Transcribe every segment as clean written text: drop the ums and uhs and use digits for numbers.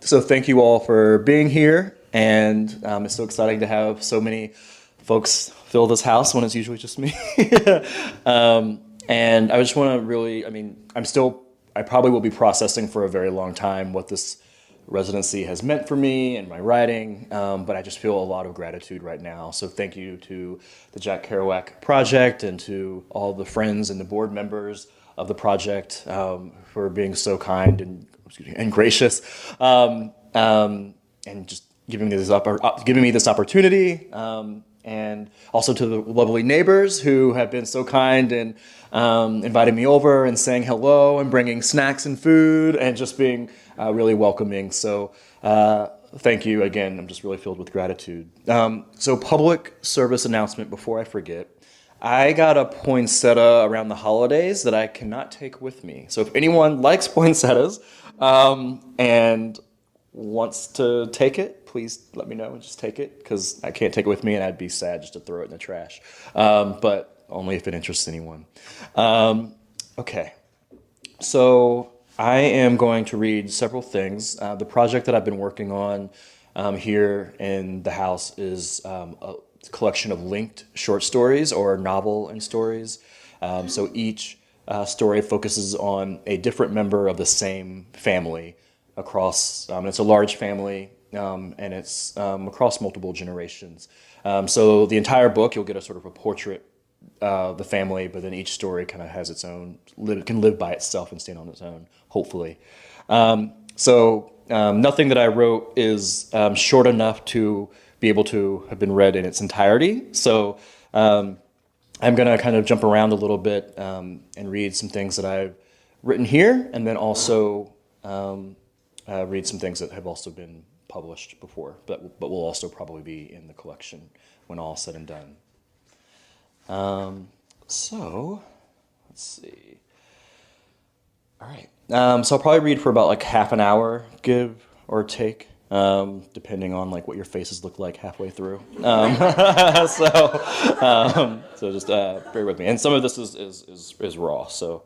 So thank you all for being here, and it's so exciting to have so many folks fill this house when it's usually just me. And I just want to really, I probably will be processing for a very long time what this residency has meant for me and my writing, but I just feel a lot of gratitude right now. So thank you to the Jack Kerouac Project and to all the friends and the board members of the project for being so kind and gracious, and just giving me this opportunity, and also to the lovely neighbors who have been so kind and inviting me over and saying hello and bringing snacks and food and just being really welcoming. So thank you again. I'm just really filled with gratitude. So public service announcement before I forget. I got a poinsettia around the holidays that I cannot take with me. So if anyone likes poinsettias and wants to take it, please let me know and just take it, because I can't take it with me and I'd be sad just to throw it in the trash. But only if it interests anyone. Okay, so I am going to read several things. The project that I've been working on here in the house is a collection of linked short stories or novel and stories. So each story focuses on a different member of the same family across, it's a large family, and it's across multiple generations. So the entire book, you'll get a sort of a portrait of the family, but then each story kind of has its own, can live by itself and stand on its own, hopefully. Nothing that I wrote is short enough to be able to have been read in its entirety. So I'm going to kind of jump around a little bit and read some things that I've written here, and then also read some things that have also been published before, but will also probably be in the collection when all said and done. So let's see. All right. So I'll probably read for about like half an hour, give or take, depending on like what your faces look like halfway through. So just bear with me. And some of this is raw, so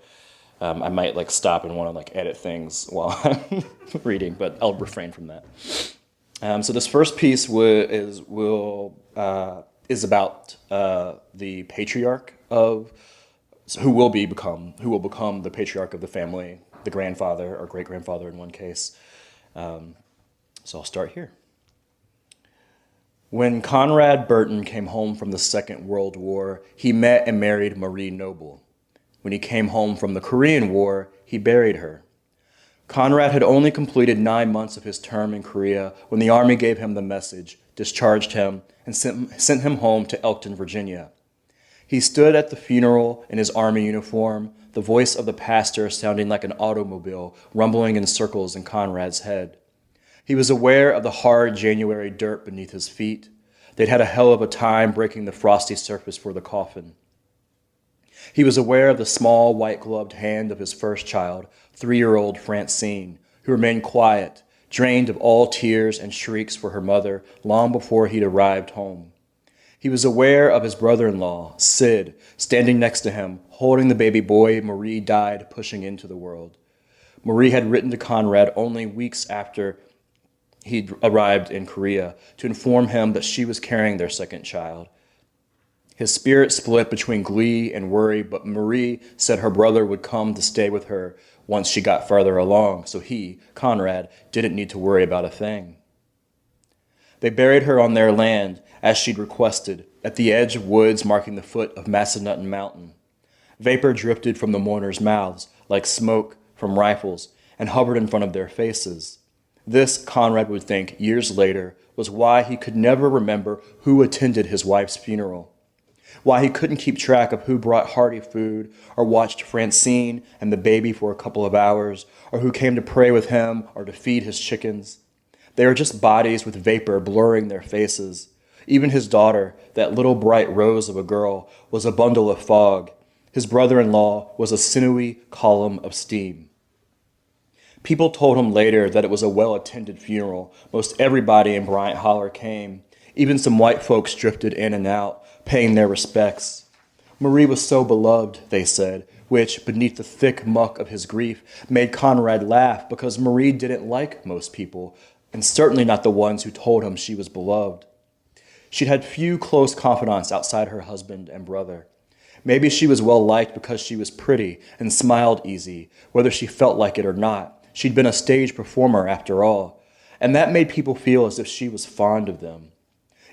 I might like stop and want to like edit things while I'm reading, but I'll refrain from that. So this first piece is about the patriarch of who will become the patriarch of the family, the grandfather or great grandfather in one case. So I'll start here. When Conrad Burton came home from the Second World War, he met and married Marie Noble. When he came home from the Korean War, he buried her. Conrad had only completed 9 months of his term in Korea when the Army gave him the message, discharged him, and sent him home to Elkton, Virginia. He stood at the funeral in his Army uniform, the voice of the pastor sounding like an automobile rumbling in circles in Conrad's head. He was aware of the hard January dirt beneath his feet. They'd had a hell of a time breaking the frosty surface for the coffin. He was aware of the small, white-gloved hand of his first child, 3-year-old Francine, who remained quiet, drained of all tears and shrieks for her mother long before he'd arrived home. He was aware of his brother-in-law, Sid, standing next to him, holding the baby boy Marie died pushing into the world. Marie had written to Conrad only weeks after he'd arrived in Korea to inform him that she was carrying their second child. His spirit split between glee and worry, but Marie said her brother would come to stay with her once she got farther along, so he, Conrad, didn't need to worry about a thing. They buried her on their land, as she'd requested, at the edge of woods marking the foot of Massanutten Mountain. Vapor drifted from the mourners' mouths, like smoke from rifles, and hovered in front of their faces. This, Conrad would think years later, was why he could never remember who attended his wife's funeral, why he couldn't keep track of who brought hearty food or watched Francine and the baby for a couple of hours, or who came to pray with him or to feed his chickens. They were just bodies with vapor blurring their faces. Even his daughter, that little bright rose of a girl, was a bundle of fog. His brother-in-law was a sinewy column of steam. People told him later that it was a well-attended funeral. Most everybody in Bryant Holler came. Even some white folks drifted in and out, paying their respects. Marie was so beloved, they said. which, beneath the thick muck of his grief, made Conrad laugh because Marie didn't like most people, and certainly not the ones who told him she was beloved. She'd had few close confidants outside her husband and brother. Maybe she was well-liked because she was pretty and smiled easy, whether she felt like it or not. She'd been a stage performer after all, and that made people feel as if she was fond of them,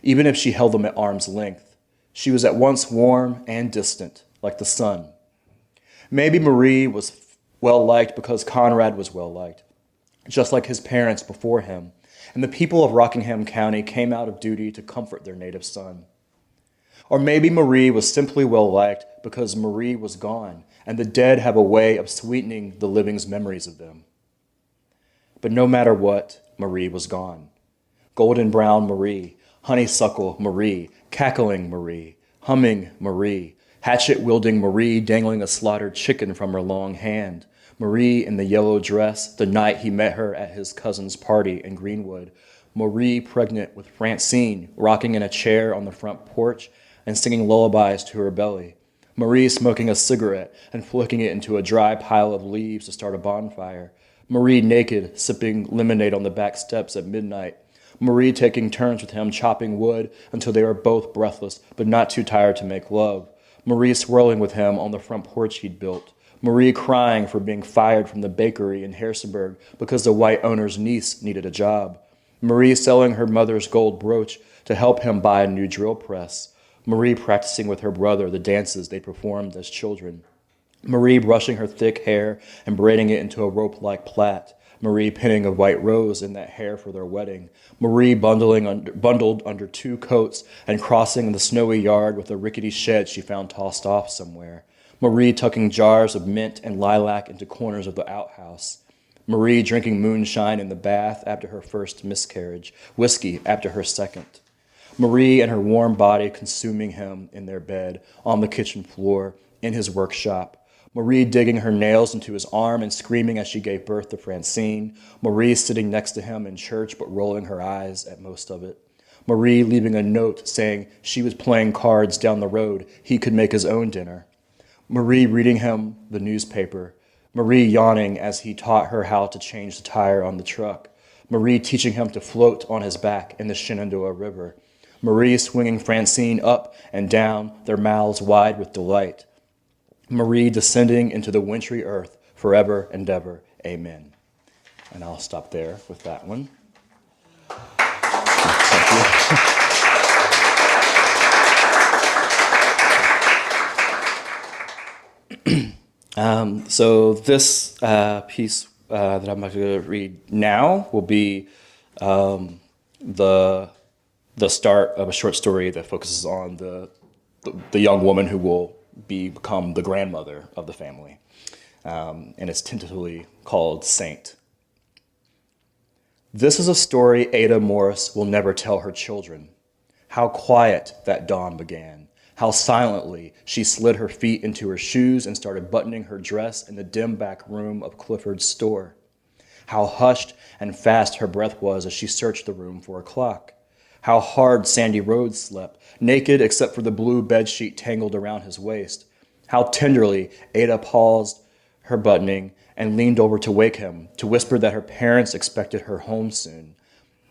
even if she held them at arm's length. She was at once warm and distant, like the sun. Maybe Marie was well-liked because Conrad was well-liked, just like his parents before him, and the people of Rockingham County came out of duty to comfort their native son. Or maybe Marie was simply well-liked because Marie was gone, and the dead have a way of sweetening the living's memories of them. But no matter what, Marie was gone. Golden brown Marie, honeysuckle Marie, cackling Marie, humming Marie, hatchet-wielding Marie dangling a slaughtered chicken from her long hand, Marie in the yellow dress the night he met her at his cousin's party in Greenwood, Marie pregnant with Francine rocking in a chair on the front porch and singing lullabies to her belly, Marie smoking a cigarette and flicking it into a dry pile of leaves to start a bonfire, Marie naked sipping lemonade on the back steps at midnight, Marie taking turns with him chopping wood until they were both breathless but not too tired to make love, Marie swirling with him on the front porch he'd built, Marie crying for being fired from the bakery in Harrisonburg because the white owner's niece needed a job, Marie selling her mother's gold brooch to help him buy a new drill press, Marie practicing with her brother the dances they performed as children, Marie brushing her thick hair and braiding it into a rope-like plait, Marie pinning a white rose in that hair for their wedding, Marie bundled under two coats and crossing the snowy yard with a rickety shed she found tossed off somewhere, Marie tucking jars of mint and lilac into corners of the outhouse, Marie drinking moonshine in the bath after her first miscarriage, whiskey after her second, Marie and her warm body consuming him in their bed, on the kitchen floor, in his workshop, Marie digging her nails into his arm and screaming as she gave birth to Francine, Marie sitting next to him in church but rolling her eyes at most of it, Marie leaving a note saying she was playing cards down the road, he could make his own dinner, Marie reading him the newspaper, Marie yawning as he taught her how to change the tire on the truck, Marie teaching him to float on his back in the Shenandoah River, Marie swinging Francine up and down, their mouths wide with delight, Marie descending into the wintry earth forever and ever. Amen. And I'll stop there with that one. Thank you. So this piece that I'm going to read now will be the start of a short story that focuses on the young woman who will become the grandmother of the family. And it's tentatively called Saint. This is a story Ada Morris will never tell her children. How quiet that dawn began. How silently she slid her feet into her shoes and started buttoning her dress in the dim back room of Clifford's store. How hushed and fast her breath was as she searched the room for a clock. How hard Sandy Rhodes slept, naked except for the blue bedsheet tangled around his waist. How tenderly Ada paused her buttoning and leaned over to wake him, to whisper that her parents expected her home soon.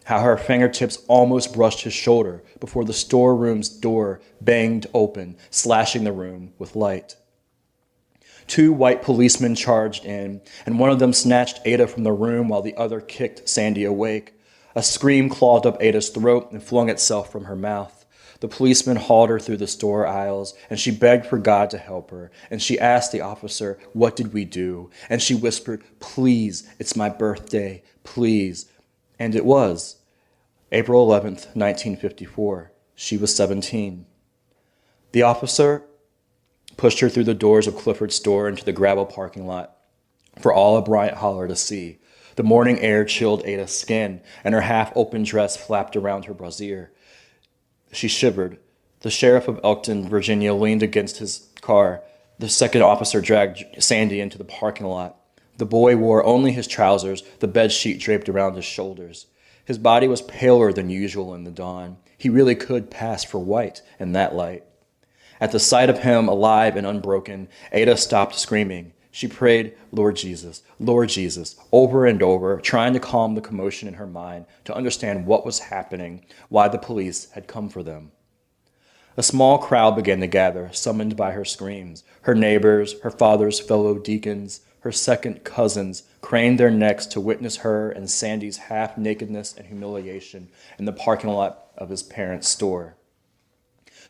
How her fingertips almost brushed his shoulder before the storeroom's door banged open, slashing the room with light. 2 white policemen charged in, and one of them snatched Ada from the room while the other kicked Sandy awake. A scream clawed up Ada's throat and flung itself from her mouth. The policeman hauled her through the store aisles, and she begged for God to help her, and she asked the officer, "What did we do?" And she whispered, "Please, it's my birthday, please." And it was. April 11th, 1954. She was 17. The officer pushed her through the doors of Clifford's store into the gravel parking lot for all of Bryant Holler to see. The morning air chilled Ada's skin, and her half-open dress flapped around her brassiere. She shivered. The sheriff of Elkton, Virginia, leaned against his car. The second officer dragged Sandy into the parking lot. The boy wore only his trousers, the bedsheet draped around his shoulders. His body was paler than usual in the dawn. He really could pass for white in that light. At the sight of him, alive and unbroken, Ada stopped screaming. She prayed, Lord Jesus, over and over, trying to calm the commotion in her mind, to understand what was happening, why the police had come for them. A small crowd began to gather, summoned by her screams. Her neighbors, her father's fellow deacons, her second cousins craned their necks to witness her and Sandy's half-nakedness and humiliation in the parking lot of his parents' store.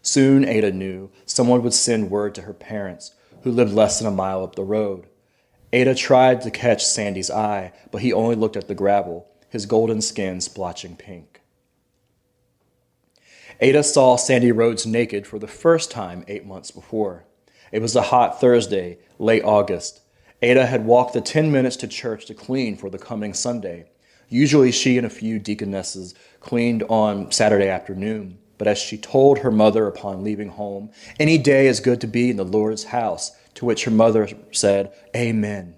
Soon, Ada knew, someone would send word to her parents, who lived less than a mile up the road. Ada tried to catch Sandy's eye, but he only looked at the gravel, his golden skin splotching pink. Ada saw Sandy Rhodes naked for the first time 8 months before. It was a hot Thursday, late August. Ada had walked the 10 minutes to church to clean for the coming Sunday. Usually she and a few deaconesses cleaned on Saturday afternoon, but as she told her mother upon leaving home, any day is good to be in the Lord's house, to which her mother said, Amen.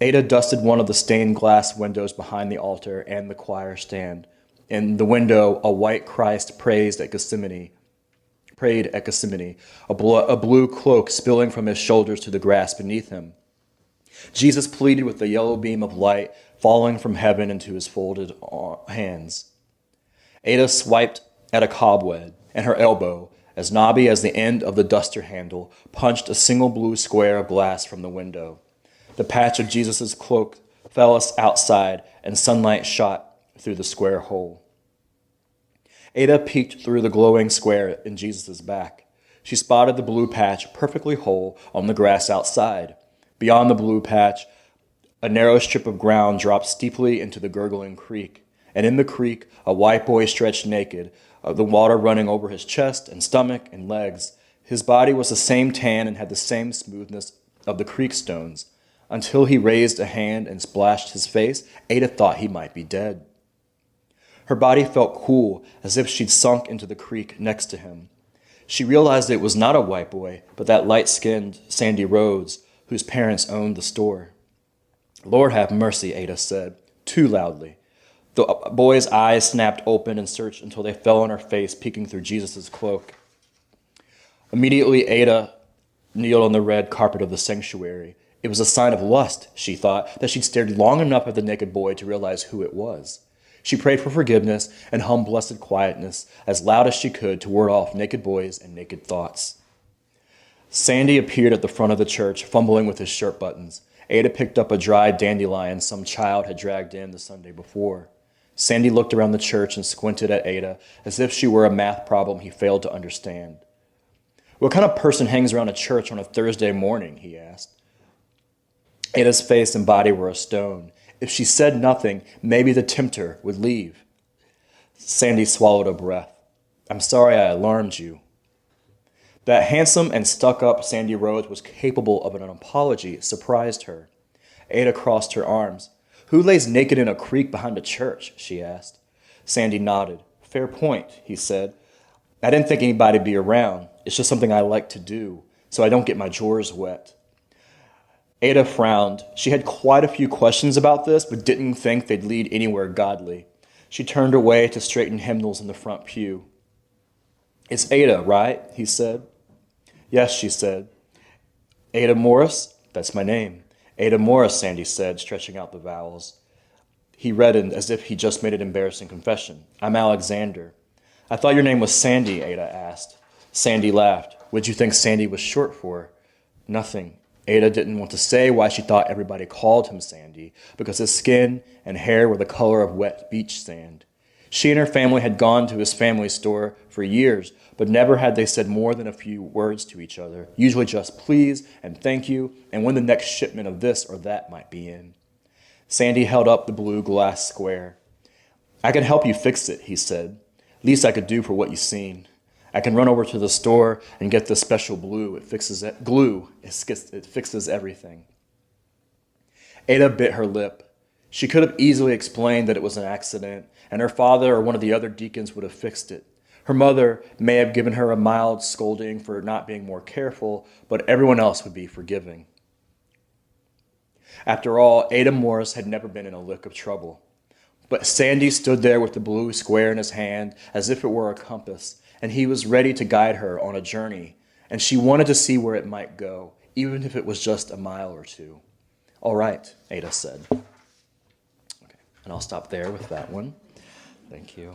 Ada dusted one of the stained glass windows behind the altar and the choir stand. In the window, a white Christ prayed at Gethsemane, a blue cloak spilling from his shoulders to the grass beneath him. Jesus pleaded with the yellow beam of light falling from heaven into his folded hands. Ada swiped at a cobweb, and her elbow, as knobby as the end of the duster handle, punched a single blue square of glass from the window. The patch of Jesus' cloak fell outside, and sunlight shot through the square hole. Ada peeked through the glowing square in Jesus' back. She spotted the blue patch perfectly whole on the grass outside. Beyond the blue patch, a narrow strip of ground dropped steeply into the gurgling creek, and in the creek, a white boy stretched naked, the water running over his chest and stomach and legs. His body was the same tan and had the same smoothness of the creek stones. Until he raised a hand and splashed his face, Ada thought he might be dead. Her body felt cool, as if she'd sunk into the creek next to him. She realized it was not a white boy, but that light-skinned Sandy Rhodes, whose parents owned the store. Lord have mercy, Ada said, too loudly. The boy's eyes snapped open and searched until they fell on her face, peeking through Jesus' cloak. Immediately, Ada kneeled on the red carpet of the sanctuary. It was a sign of lust, she thought, that she'd stared long enough at the naked boy to realize who it was. She prayed for forgiveness and hummed blessed quietness as loud as she could to ward off naked boys and naked thoughts. Sandy appeared at the front of the church, fumbling with his shirt buttons. Ada picked up a dried dandelion some child had dragged in the Sunday before. Sandy looked around the church and squinted at Ada as if she were a math problem he failed to understand. What kind of person hangs around a church on a Thursday morning, he asked. Ada's face and body were a stone. If she said nothing, maybe the tempter would leave. Sandy swallowed a breath. I'm sorry I alarmed you. That handsome and stuck-up Sandy Rhodes was capable of an apology surprised her. Ada crossed her arms. Who lays naked in a creek behind a church? She asked. Sandy nodded. Fair point, he said. I didn't think anybody'd be around. It's just something I like to do, so I don't get my drawers wet. Ada frowned. She had quite a few questions about this, but didn't think they'd lead anywhere godly. She turned away to straighten hymnals in the front pew. It's Ada, right? He said. Yes, she said. Ada Morris? That's my name. Ada Morris, Sandy said, stretching out the vowels. He reddened as if he just made an embarrassing confession. I'm Alexander. I thought your name was Sandy, Ada asked. Sandy laughed. What'd you think Sandy was short for? Nothing. Ada didn't want to say why she thought everybody called him Sandy, because his skin and hair were the color of wet beach sand. She and her family had gone to his family store for years, but never had they said more than a few words to each other, usually just please and thank you, and when the next shipment of this or that might be in. Sandy held up the blue glass square. I can help you fix it, he said. Least I could do for what you've seen. I can run over to the store and get the special glue. It fixes everything. Ada bit her lip. She could have easily explained that it was an accident, and her father or one of the other deacons would have fixed it. Her mother may have given her a mild scolding for not being more careful, but everyone else would be forgiving. After all, Ada Morris had never been in a lick of trouble. But Sandy stood there with the blue square in his hand as if it were a compass, and he was ready to guide her on a journey, and she wanted to see where it might go, even if it was just a mile or two. All right, Ada said. Okay, and I'll stop there with that one. Thank you.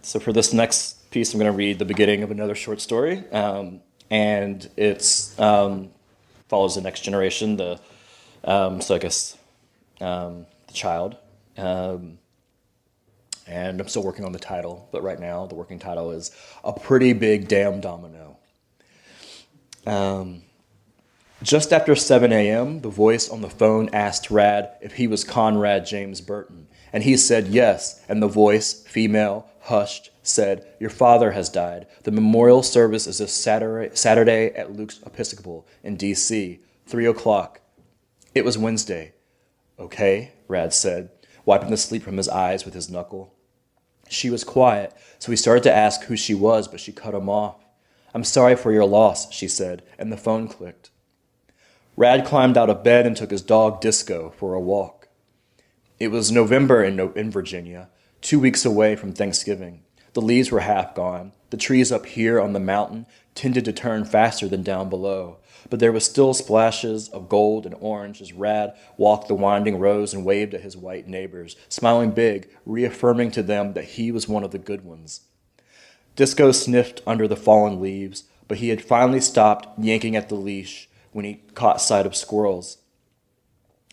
So for this next piece, I'm going to read the beginning of another short story, and it's follows the next generation, the child. And I'm still working on the title, but right now the working title is A Pretty Big Damn Domino. Just after 7 a.m., the voice on the phone asked Rad if he was Conrad James Burton, and he said yes, and the voice, female, hushed, said, "Your father has died. The memorial service is this Saturday at Luke's Episcopal in D.C., 3 o'clock. It was Wednesday. Okay, Rad said, wiping the sleep from his eyes with his knuckle. She was quiet, so he started to ask who she was, but she cut him off. I'm sorry for your loss, she said, and the phone clicked. Rad climbed out of bed and took his dog Disco for a walk. It was November in Virginia, 2 weeks away from Thanksgiving. The leaves were half gone. The trees up here on the mountain tended to turn faster than down below, but there was still splashes of gold and orange as Rad walked the winding rows and waved at his white neighbors, smiling big, reaffirming to them that he was one of the good ones. Disco sniffed under the fallen leaves, but he had finally stopped yanking at the leash when he caught sight of squirrels.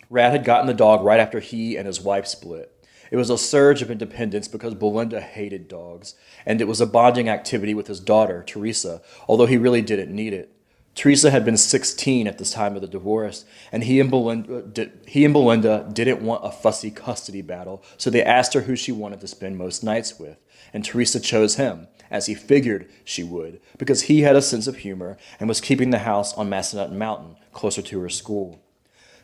Rad had gotten the dog right after he and his wife split. It was a surge of independence because Belinda hated dogs, and it was a bonding activity with his daughter, Teresa, although he really didn't need it. Teresa had been 16 at the time of the divorce, and he and Belinda didn't want a fussy custody battle, so they asked her who she wanted to spend most nights with, and Teresa chose him, as he figured she would, because he had a sense of humor and was keeping the house on Massanutten Mountain, closer to her school.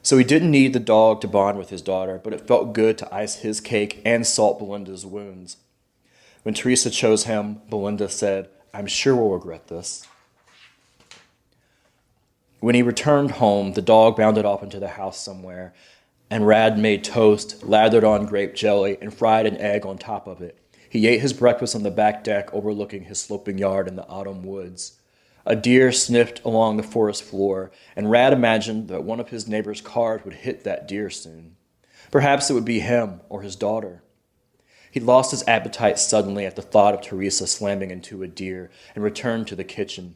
So he didn't need the dog to bond with his daughter, but it felt good to ice his cake and salt Belinda's wounds. When Teresa chose him, Belinda said, "I'm sure we'll regret this." When he returned home, the dog bounded off into the house somewhere, and Rad made toast, lathered on grape jelly, and fried an egg on top of it. He ate his breakfast on the back deck overlooking his sloping yard in the autumn woods. A deer sniffed along the forest floor, and Rad imagined that one of his neighbor's cars would hit that deer soon. Perhaps it would be him or his daughter. He lost his appetite suddenly at the thought of Teresa slamming into a deer and returned to the kitchen,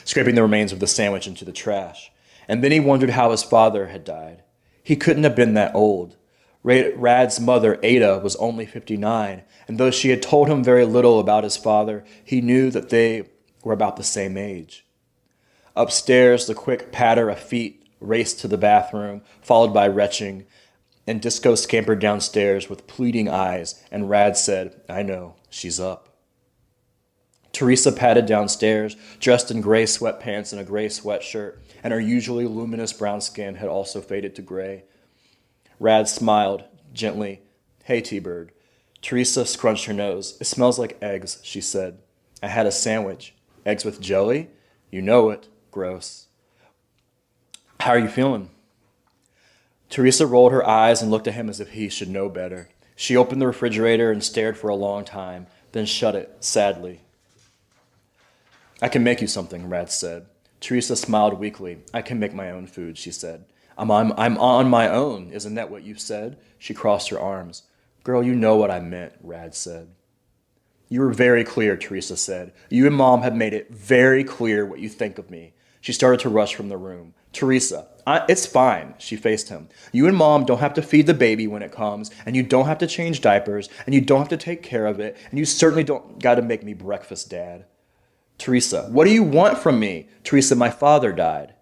scraping the remains of the sandwich into the trash. And then he wondered how his father had died. He couldn't have been that old. Rad's mother, Ada, was only 59, and though she had told him very little about his father, he knew that they were about the same age. Upstairs, the quick patter of feet raced to the bathroom, followed by retching, and Disco scampered downstairs with pleading eyes, and Rad said, "I know, she's up." Teresa padded downstairs, dressed in gray sweatpants and a gray sweatshirt, and her usually luminous brown skin had also faded to gray. Rad smiled, gently. "Hey, T-Bird." Teresa scrunched her nose. "It smells like eggs," she said. "I had a sandwich. Eggs with jelly? You know it. Gross." "How are you feeling?" Teresa rolled her eyes and looked at him as if he should know better. She opened the refrigerator and stared for a long time, then shut it, sadly. "I can make you something," Rad said. Teresa smiled weakly. "I can make my own food," she said. I'm on my own, isn't that what you said?" She crossed her arms. "Girl, you know what I meant," Rad said. "You were very clear," Teresa said. "You and Mom have made it very clear what you think of me." She started to rush from the room. "Teresa, it's fine," she faced him. "You and Mom don't have to feed the baby when it comes, and you don't have to change diapers, and you don't have to take care of it, and you certainly don't got to make me breakfast, Dad." "Teresa, what do you want from me?" "Teresa, my father died."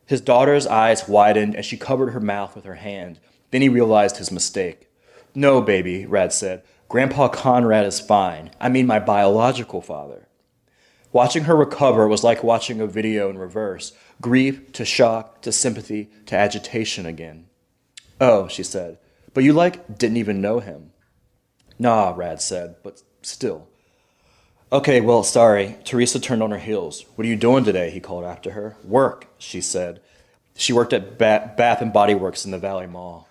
His daughter's eyes widened and she covered her mouth with her hand. Then he realized his mistake. "No, baby," Rad said. "Grandpa Conrad is fine. I mean my biological father." Watching her recover was like watching a video in reverse. Grief to shock to sympathy to agitation again. "Oh," she said. "But you didn't even know him." "Nah," Rad said, "but still." "Okay, well, sorry." Teresa turned on her heels. "What are you doing today?" he called after her. "Work," she said. She worked at Bath and Body Works in the Valley Mall.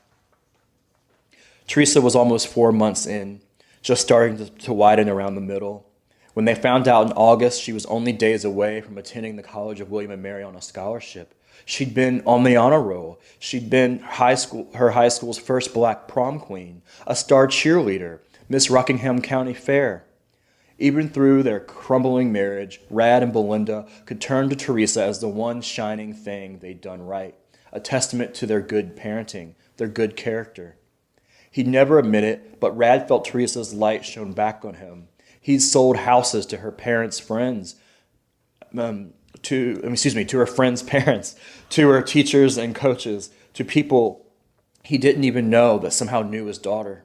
Teresa was almost 4 months in, just starting to widen around the middle. When they found out in August she was only days away from attending the College of William and Mary on a scholarship. She'd been on the honor roll. She'd been her high school's first black prom queen, a star cheerleader, Miss Rockingham County Fair. Even through their crumbling marriage, Rad and Belinda could turn to Teresa as the one shining thing they'd done right, a testament to their good parenting, their good character. He'd never admit it, but Rad felt Teresa's light shone back on him. He'd sold houses to her parents' friends, to her friends' parents, to her teachers and coaches, to people he didn't even know that somehow knew his daughter.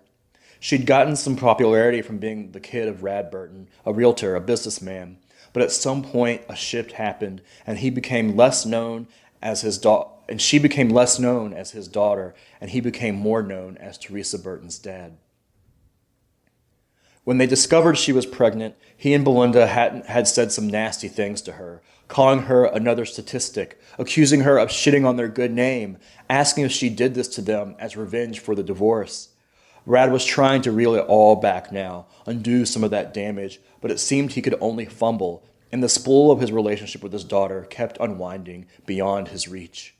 She'd gotten some popularity from being the kid of Rad Burton, a realtor, a businessman, but at some point a shift happened, and he became less known as his daughter, and she became less known as his daughter, and he became more known as Teresa Burton's dad. When they discovered she was pregnant, he and Belinda had said some nasty things to her, calling her another statistic, accusing her of shitting on their good name, asking if she did this to them as revenge for the divorce. Rad was trying to reel it all back now, undo some of that damage, but it seemed he could only fumble, and the spool of his relationship with his daughter kept unwinding beyond his reach.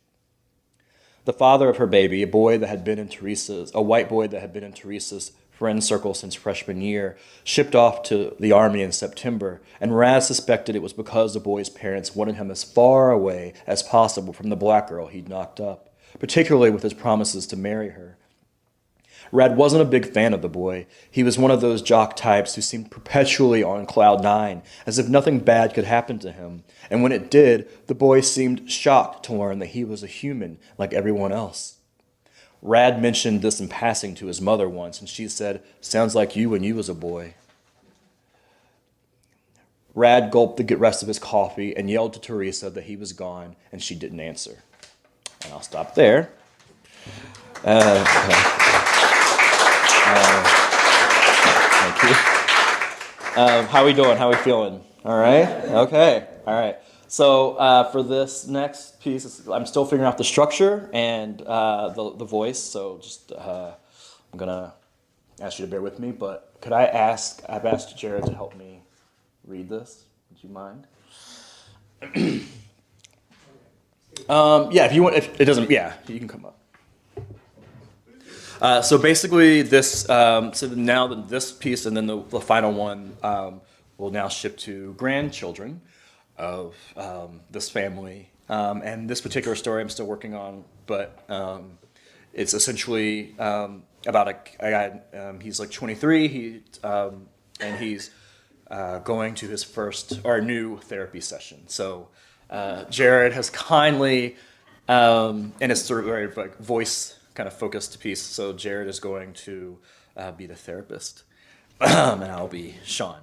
The father of her baby, a white boy that had been in Teresa's friend circle since freshman year, shipped off to the Army in September, and Rad suspected it was because the boy's parents wanted him as far away as possible from the black girl he'd knocked up, particularly with his promises to marry her. Rad wasn't a big fan of the boy. He was one of those jock types who seemed perpetually on cloud nine, as if nothing bad could happen to him. And when it did, the boy seemed shocked to learn that he was a human like everyone else. Rad mentioned this in passing to his mother once, and she said, "Sounds like you when you was a boy." Rad gulped the rest of his coffee and yelled to Teresa that he was gone, and she didn't answer. And I'll stop there. Thank you. How we doing? How we feeling? All right? Okay. All right. So for this next piece, I'm still figuring out the structure and the voice, so just I'm going to ask you to bear with me, but I've asked Jared to help me read this. Would you mind? If you want, if it doesn't, you can come up. So basically, this piece and then the final one will now ship to grandchildren of this family. And this particular story I'm still working on, but it's essentially about a guy. He's like 23. And he's going to his first or new therapy session. So Jared has kindly, and it's sort of very like voice kind of focused piece. So Jared is going to be the therapist, and I'll be Sean.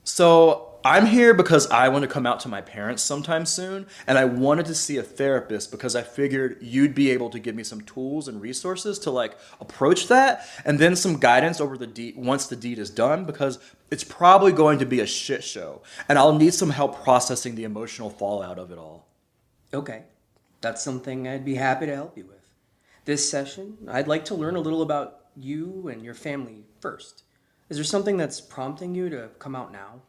So I'm here because I want to come out to my parents sometime soon, and I wanted to see a therapist because I figured you'd be able to give me some tools and resources to like approach that, and then some guidance over the deed once the deed is done, because it's probably going to be a shit show, and I'll need some help processing the emotional fallout of it all. Okay, that's something I'd be happy to help you with. This session, I'd like to learn a little about you and your family first. Is there something that's prompting you to come out now?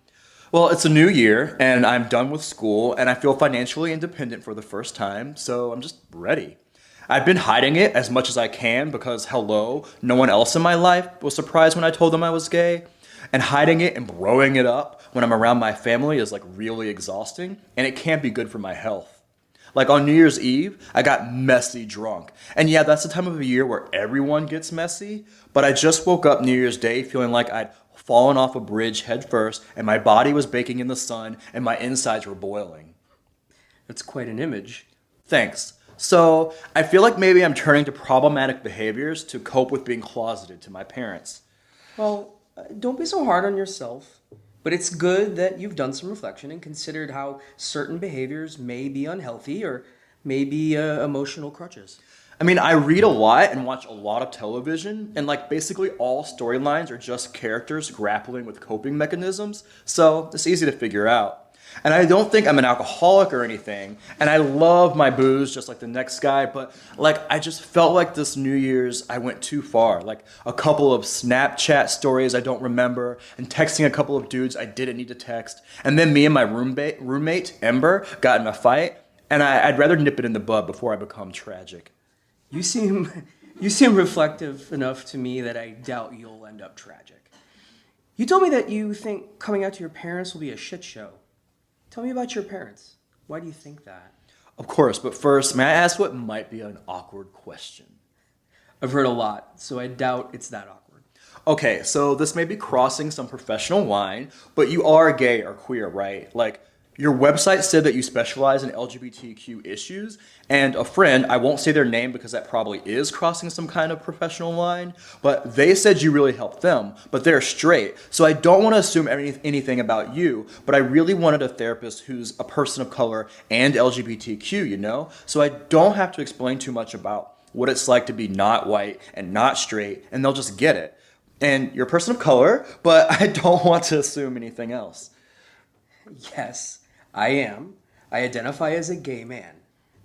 Well, it's a new year, and I'm done with school, and I feel financially independent for the first time, so I'm just ready. I've been hiding it as much as I can because, hello, no one else in my life was surprised when I told them I was gay. And hiding it and blowing it up when I'm around my family is like really exhausting, and it can't be good for my health. Like on New Year's Eve, I got messy drunk. And yeah, that's the time of the year where everyone gets messy, but I just woke up New Year's Day feeling like I'd fallen off a bridge head first, and my body was baking in the sun, and my insides were boiling. That's quite an image. Thanks. So I feel like maybe I'm turning to problematic behaviors to cope with being closeted to my parents. Well, don't be so hard on yourself. But it's good that you've done some reflection and considered how certain behaviors may be unhealthy or may be emotional crutches. I mean, I read a lot and watch a lot of television, and like basically all storylines are just characters grappling with coping mechanisms, so it's easy to figure out. And I don't think I'm an alcoholic or anything. And I love my booze just like the next guy. But like, I just felt like this New Year's, I went too far. Like a couple of Snapchat stories I don't remember and texting a couple of dudes I didn't need to text. And then me and my roommate Ember, got in a fight. And I'd rather nip it in the bud before I become tragic. You seem reflective enough to me that I doubt you'll end up tragic. You told me that you think coming out to your parents will be a shit show. Tell me about your parents. Why do you think that? Of course, but first, may I ask what might be an awkward question? I've heard a lot, so I doubt it's that awkward. Okay, so this may be crossing some professional line, but you are gay or queer, right? Like, your website said that you specialize in LGBTQ issues, and a friend, I won't say their name because that probably is crossing some kind of professional line, but they said you really helped them, but they're straight. So I don't want to assume anything about you, but I really wanted a therapist who's a person of color and LGBTQ, you know? So I don't have to explain too much about what it's like to be not white and not straight, and they'll just get it. And you're a person of color, but I don't want to assume anything else. Yes, I am. I identify as a gay man.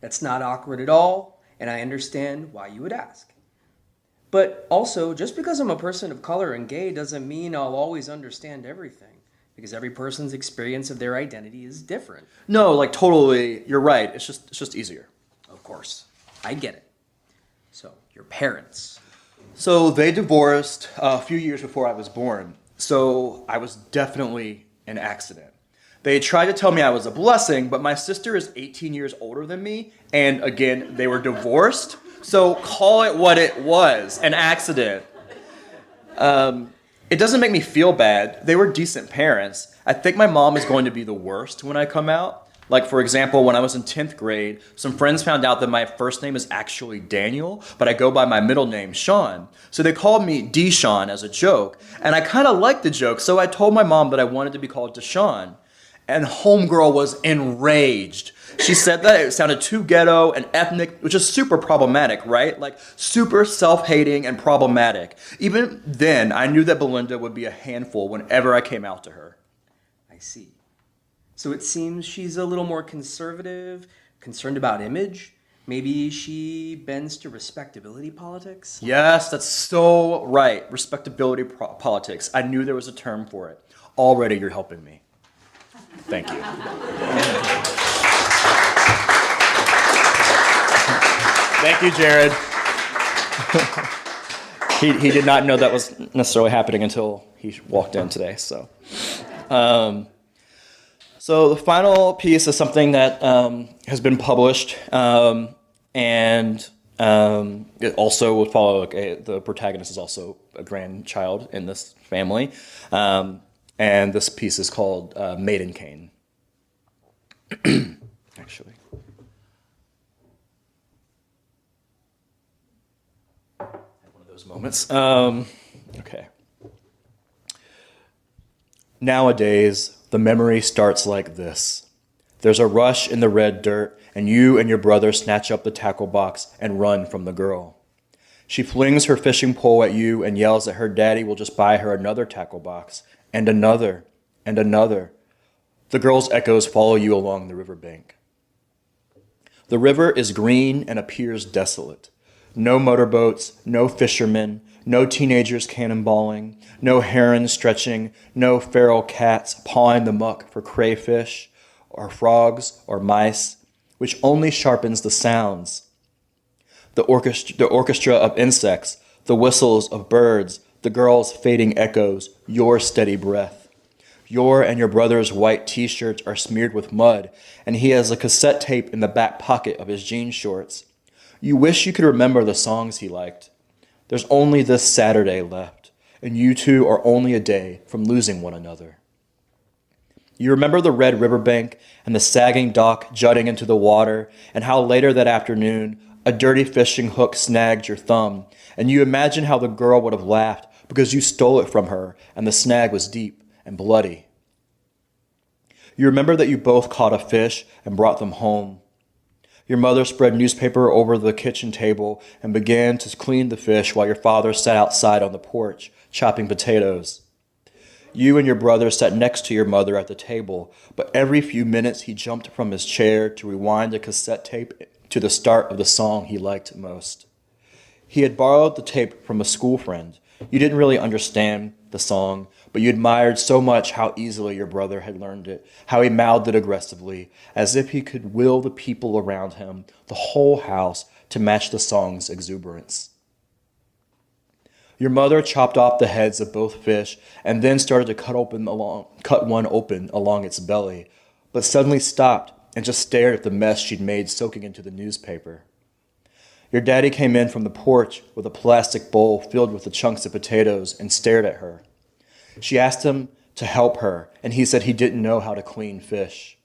That's not awkward at all, and I understand why you would ask. But also, just because I'm a person of color and gay doesn't mean I'll always understand everything, because every person's experience of their identity is different. No, like totally, you're right. It's just easier. Of course, I get it. So, your parents. So they divorced a few years before I was born. So I was definitely an accident. They tried to tell me I was a blessing, but my sister is 18 years older than me, and again, they were divorced. So call it what it was, an accident. It doesn't make me feel bad. They were decent parents. I think my mom is going to be the worst when I come out. Like, for example, when I was in 10th grade, some friends found out that my first name is actually Daniel, but I go by my middle name, Sean. So they called me Deshaun as a joke, and I kind of liked the joke, so I told my mom that I wanted to be called Deshaun. And homegirl was enraged. She said that it sounded too ghetto and ethnic, which is super problematic, right? Like, super self-hating and problematic. Even then, I knew that Belinda would be a handful whenever I came out to her. I see. So it seems she's a little more conservative, concerned about image. Maybe she bends to respectability politics? Yes, that's so right. Respectability politics. I knew there was a term for it. Already you're helping me. Thank you. Thank you, Jared. He did not know that was necessarily happening until he walked in today. So the final piece is something that has been published, and it also will follow. The protagonist is also a grandchild in this family. And this piece is called Maidencane. Actually. I had one of those moments. Okay. Nowadays, the memory starts like this. There's a rush in the red dirt, and you and your brother snatch up the tackle box and run from the girl. She flings her fishing pole at you and yells that her daddy will just buy her another tackle box. And another, and another. The girl's echoes follow you along the riverbank. The river is green and appears desolate. No motorboats, no fishermen, no teenagers cannonballing, no herons stretching, no feral cats pawing the muck for crayfish, or frogs, or mice, which only sharpens the sounds. The orchestra of insects, the whistles of birds, the girl's fading echoes, your steady breath. Your and your brother's white t-shirts are smeared with mud, and he has a cassette tape in the back pocket of his jean shorts. You wish you could remember the songs he liked. There's only this Saturday left, and you two are only a day from losing one another. You remember the red riverbank and the sagging dock jutting into the water, and how later that afternoon, a dirty fishing hook snagged your thumb, and you imagine how the girl would have laughed because you stole it from her and the snag was deep and bloody. You remember that you both caught a fish and brought them home. Your mother spread newspaper over the kitchen table and began to clean the fish while your father sat outside on the porch, chopping potatoes. You and your brother sat next to your mother at the table, but every few minutes he jumped from his chair to rewind a cassette tape to the start of the song he liked most. He had borrowed the tape from a school friend. You didn't really understand the song, but you admired so much how easily your brother had learned it, how he mouthed it aggressively, as if he could will the people around him, the whole house, to match the song's exuberance. Your mother chopped off the heads of both fish and then started to cut one open along its belly, but suddenly stopped and just stared at the mess she'd made soaking into the newspaper. Your daddy came in from the porch with a plastic bowl filled with the chunks of potatoes and stared at her. She asked him to help her, and he said he didn't know how to clean fish.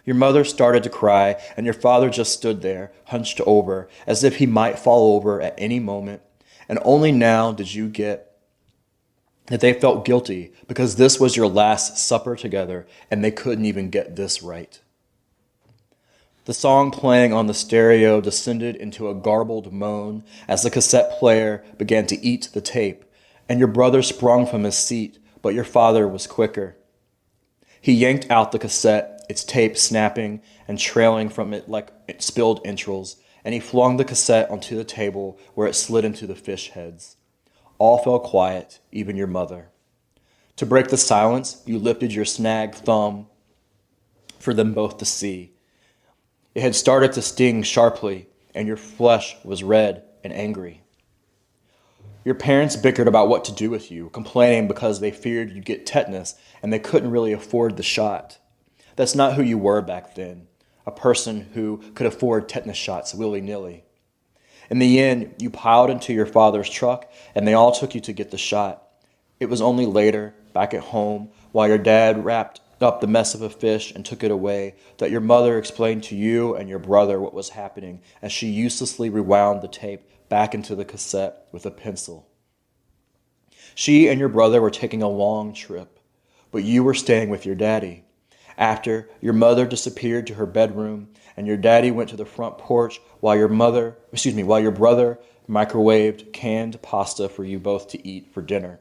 Your mother started to cry, and your father just stood there, hunched over, as if he might fall over at any moment, and only now did you get that they felt guilty because this was your last supper together, and they couldn't even get this right. The song playing on the stereo descended into a garbled moan as the cassette player began to eat the tape, and your brother sprung from his seat, but your father was quicker. He yanked out the cassette, its tape snapping and trailing from it like it spilled entrails, and he flung the cassette onto the table where it slid into the fish heads. All fell quiet, even your mother. To break the silence, you lifted your snagged thumb for them both to see. It had started to sting sharply, and your flesh was red and angry. Your parents bickered about what to do with you, complaining because they feared you'd get tetanus and they couldn't really afford the shot. That's not who you were back then, a person who could afford tetanus shots willy-nilly. In the end, you piled into your father's truck and they all took you to get the shot. It was only later, back at home, while your dad wrapped up the mess of a fish and took it away, that your mother explained to you and your brother what was happening as she uselessly rewound the tape back into the cassette with a pencil. She and your brother were taking a long trip, but you were staying with your daddy. After, your mother disappeared to her bedroom, and your daddy went to the front porch while your brother microwaved canned pasta for you both to eat for dinner.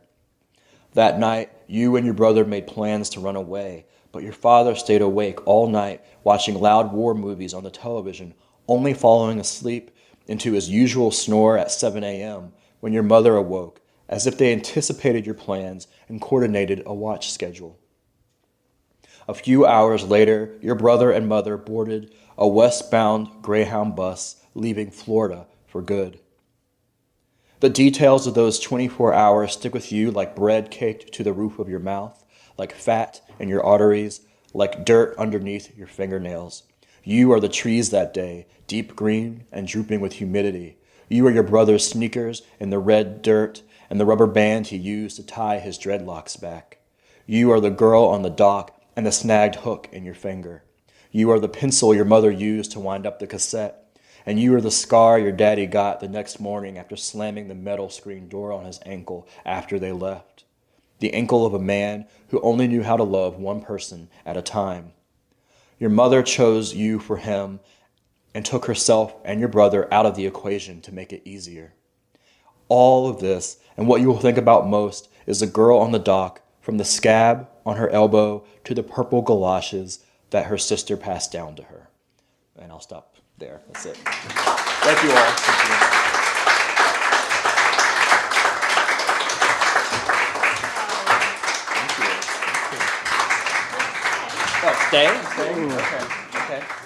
That night, you and your brother made plans to run away, but your father stayed awake all night watching loud war movies on the television, only falling asleep into his usual snore at 7 a.m. when your mother awoke, as if they anticipated your plans and coordinated a watch schedule. A few hours later, your brother and mother boarded a westbound Greyhound bus leaving Florida for good. The details of those 24 hours stick with you like bread caked to the roof of your mouth, like fat in your arteries, like dirt underneath your fingernails. You are the trees that day, deep green and drooping with humidity. You are your brother's sneakers in the red dirt and the rubber band he used to tie his dreadlocks back. You are the girl on the dock and the snagged hook in your finger. You are the pencil your mother used to wind up the cassette. And you are the scar your daddy got the next morning after slamming the metal screen door on his ankle after they left. The ankle of a man who only knew how to love one person at a time. Your mother chose you for him and took herself and your brother out of the equation to make it easier. All of this, and what you will think about most, is the girl on the dock, from the scab on her elbow to the purple galoshes that her sister passed down to her. And I'll stop there. That's it. Thank you all. Thank you. Thank you. Oh, stay? Okay. Okay.